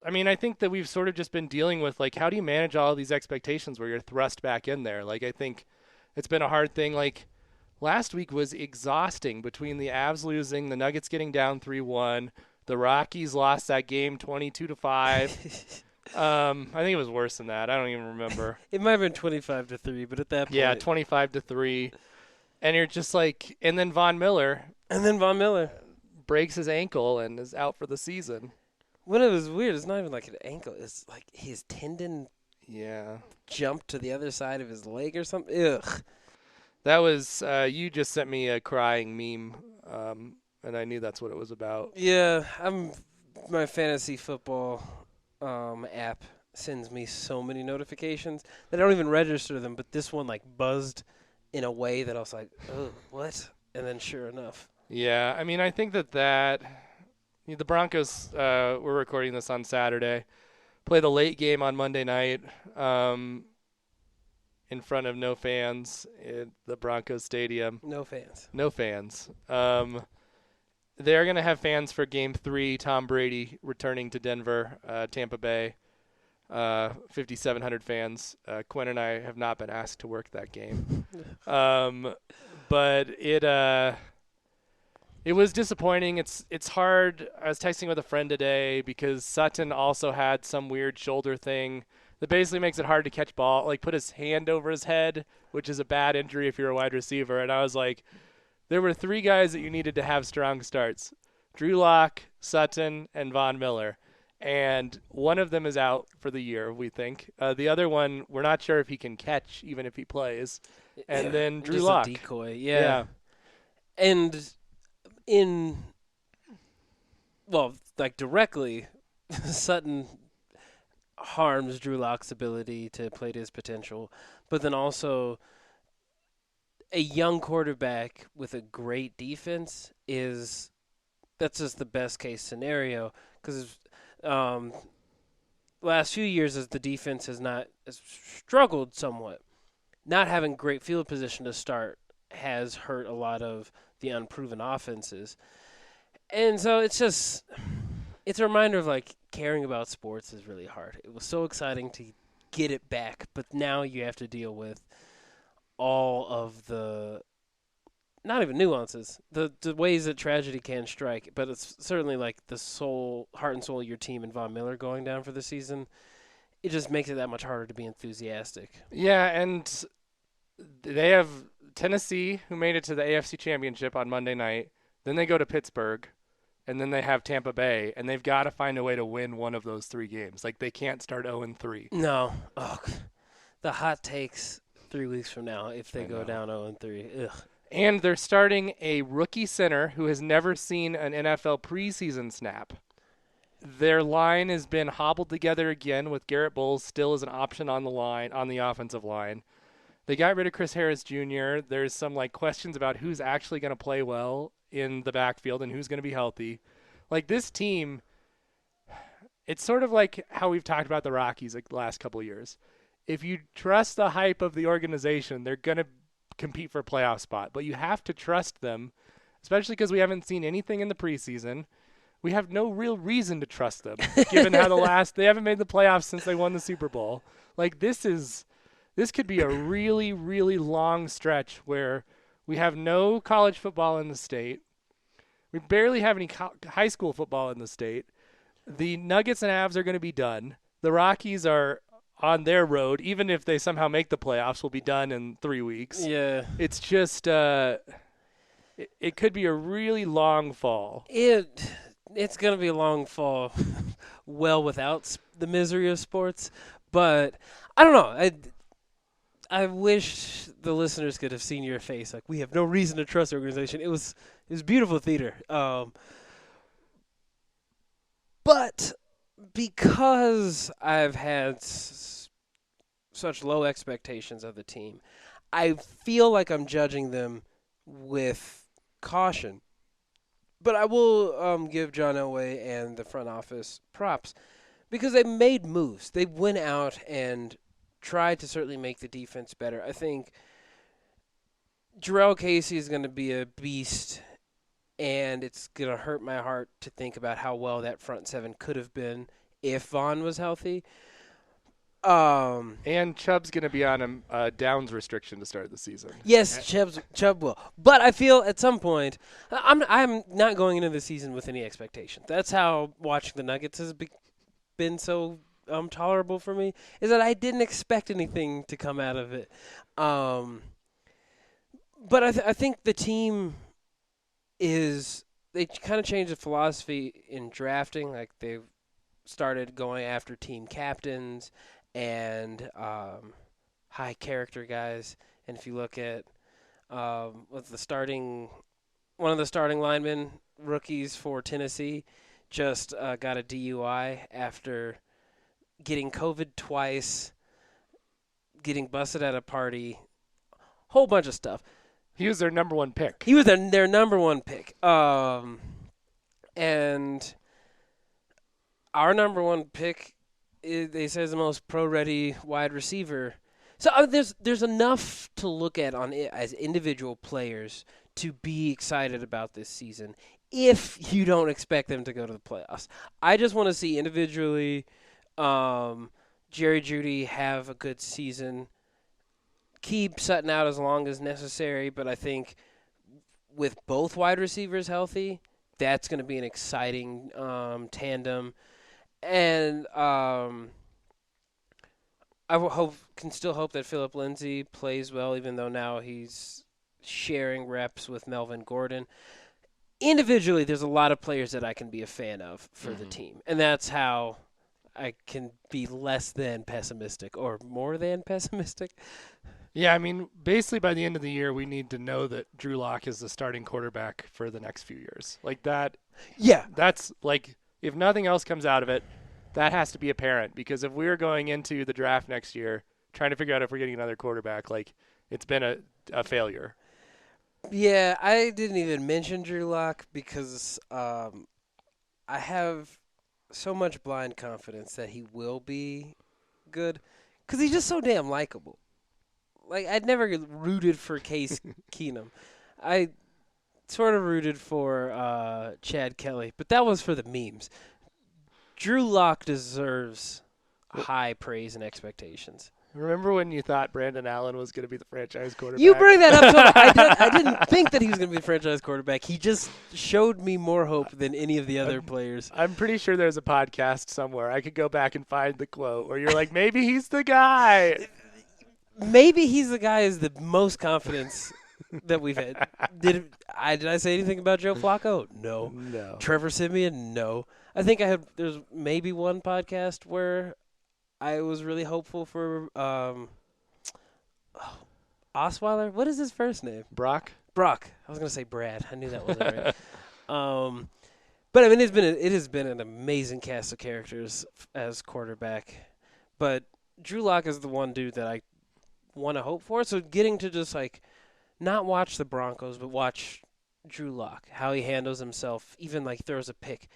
I mean, I think that we've sort of just been dealing with, like, how do you manage all these expectations where you're thrust back in there? Like, I think it's been a hard thing. Like, last week was exhausting between the Avs losing, the Nuggets getting down 3-1, the Rockies lost that game 22 to 5. I think it was worse than that. I don't even remember. It might have been 25-3, but at that Yeah, point. 25 to 3. And you're just like, and then Von Miller And then Von Miller. breaks his ankle and is out for the season. When it was weird, it's not even like an ankle. It's like his tendon Yeah. jumped to the other side of his leg or something. Ugh. That was, you just sent me a crying meme, and I knew that's what it was about. Yeah, my fantasy football app sends me so many notifications that I don't even register them, but this one like buzzed in a way that I was like, oh, what? And then sure enough. Yeah, I mean, I think that the Broncos, we're recording this on Saturday, play the late game on Monday night in front of no fans at the Broncos Stadium. No fans. No fans. They're going to have fans for Game 3, Tom Brady returning to Denver, Tampa Bay. 5,700 fans. Quinn and I have not been asked to work that game. But it was disappointing. It's hard. I was texting with a friend today because Sutton also had some weird shoulder thing that basically makes it hard to catch ball, like put his hand over his head, which is a bad injury if you're a wide receiver. And I was like, there were 3 guys that you needed to have strong starts: Drew Lock, Sutton, and Von Miller. And one of them is out for the year, we think. The other one, we're not sure if he can catch, even if he plays. And then Drew Just Lock. a decoy, yeah. And directly, Sutton harms Drew Lock's ability to play to his potential. But then also, a young quarterback with a great defense that's just the best case scenario because last few years as the defense has struggled somewhat, not having great field position to start has hurt a lot of the unproven offenses. And so it's a reminder of like caring about sports is really hard. It was so exciting to get it back, but now you have to deal with all of the not even nuances, the ways that tragedy can strike, but it's certainly like the heart and soul of your team and Von Miller going down for the season. It just makes it that much harder to be enthusiastic. Yeah, and they have Tennessee, who made it to the AFC Championship on Monday night. Then they go to Pittsburgh, and then they have Tampa Bay, and they've got to find a way to win one of those 3 games. Like, they can't start 0-3. No. Oh, the hot takes 3 weeks from now if they go down 0-3. Ugh. And they're starting a rookie center who has never seen an NFL preseason snap. Their line has been hobbled together again with Garrett Bowles still as an option on the offensive line. They got rid of Chris Harris Jr. There's some like questions about who's actually going to play well in the backfield and who's going to be healthy. Like this team, it's sort of like how we've talked about the Rockies like the last couple of years. If you trust the hype of the organization, they're going to compete for a playoff spot. But you have to trust them, especially because we haven't seen anything in the preseason. We have no real reason to trust them, given how they haven't made the playoffs since they won the Super Bowl. Like this could be a really, really long stretch where we have no college football in the state. We barely have any high school football in the state. The Nuggets and Avs are going to be done. The Rockies are on their road. Even if they somehow make the playoffs, will be done in 3 weeks. Yeah. It's just it could be a really long fall. It's going to be a long fall well without the misery of sports. But I don't know. I wish the listeners could have seen your face. Like, we have no reason to trust the organization. It was beautiful theater. But because I've had such low expectations of the team, I feel like I'm judging them with caution. But I will give John Elway and the front office props because they made moves. They went out and tried to certainly make the defense better. I think Jarrell Casey is going to be a beast, and it's going to hurt my heart to think about how well that front seven could have been if Vaughn was healthy. Um, And Chubb's going to be on a downs restriction to start the season. yes, Chubb will, but I feel at some point I'm not going into the season with any expectations. That's how watching the Nuggets has been so tolerable for me. Is that I didn't expect anything to come out of it. Um, but I think the team is they kind of changed the philosophy in drafting. Like they've started going after team captains and high character guys. And if you look at with the starting one of the starting linemen rookies for Tennessee just got a DUI after getting COVID twice, getting busted at a party, whole bunch of stuff. He was their number one pick. He was their number one pick. And our number one pick, they say, is the most pro-ready wide receiver. So there's enough to look at on it as individual players to be excited about this season if you don't expect them to go to the playoffs. I just want to see individually Jerry Jeudy have a good season. Keep Sutton out as long as necessary, but I think with both wide receivers healthy, that's going to be an exciting tandem. And can still hope that Philip Lindsay plays well, even though now he's sharing reps with Melvin Gordon. Individually, there's a lot of players that I can be a fan of for the team, and that's how I can be less than pessimistic or more than pessimistic. Yeah, I mean, basically by the end of the year, we need to know that Drew Lock is the starting quarterback for the next few years. Like that. Yeah. That's like, if nothing else comes out of it, that has to be apparent, because if we're going into the draft next year trying to figure out if we're getting another quarterback, like, it's been a failure. Yeah, I didn't even mention Drew Lock because I have so much blind confidence that he will be good because he's just so damn likable. Like, I'd never rooted for Case Keenum. I sort of rooted for Chad Kelly, but that was for the memes. Drew Lock deserves high praise and expectations. Remember when you thought Brandon Allen was going to be the franchise quarterback? You bring that up so much. I didn't think that he was going to be the franchise quarterback. He just showed me more hope than any of the other players. I'm pretty sure there's a podcast somewhere. I could go back and find the quote where you're like, maybe he's the guy. Maybe he's the guy is the most confidence that we've had. Did I say anything about Joe Flacco? No. No. Trevor Siemian? No. I think there's maybe one podcast where I was really hopeful for Osweiler. What is his first name? Brock. I was going to say Brad. I knew that wasn't right. But I mean, it has been an amazing cast of characters as quarterback. But Drew Lock is the one dude that I want to hope for. So getting to just like not watch the Broncos, but watch Drew Lock, how he handles himself, even like throws a pick.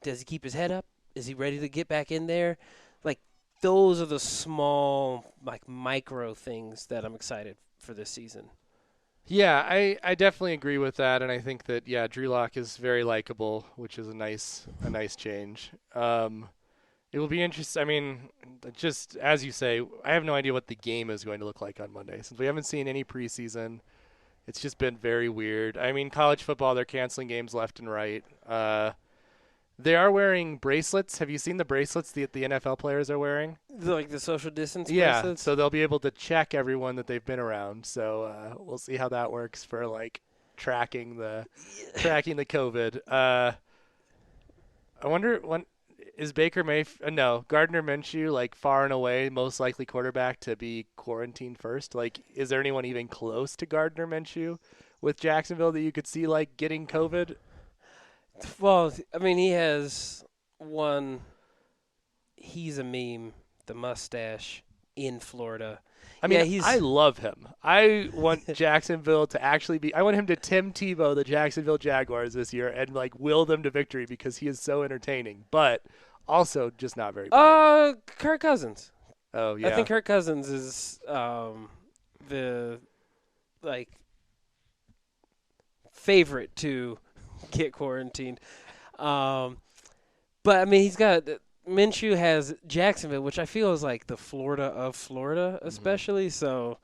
Does he keep his head up? Is he ready to get back in there? Like, those are the small, like, micro things that I'm excited for this season. Yeah, I definitely agree with that, and I think that, yeah, Drew Lock is very likable, which is a nice change. It will be interesting. I mean, just as you say, I have no idea what the game is going to look like on Monday, since we haven't seen any preseason. It's just been very weird. I mean, college football, they're canceling games left and right. They are wearing bracelets. Have you seen the bracelets the NFL players are wearing? Like the social distance Yeah, bracelets? so they'll be able to check everyone that they've been around. So we'll see how that works for like tracking the COVID. I wonder when is Baker Mayfield? No, Gardner Minshew like far and away most likely quarterback to be quarantined first. Like, is there anyone even close to Gardner Minshew with Jacksonville that you could see like getting COVID? Well, I mean, he has one. He's a meme. The mustache in Florida. I mean, I love him. I want Jacksonville to actually be. I want him to Tim Tebow the Jacksonville Jaguars this year and like will them to victory because he is so entertaining, but also just not very. Kirk Cousins. Oh yeah. I think Kirk Cousins is the like favorite to get quarantined. But I mean, he's got Minshew has Jacksonville, which I feel is like the Florida of Florida, especially. So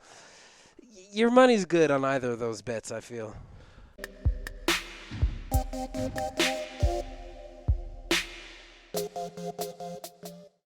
your money's good on either of those bets, I feel.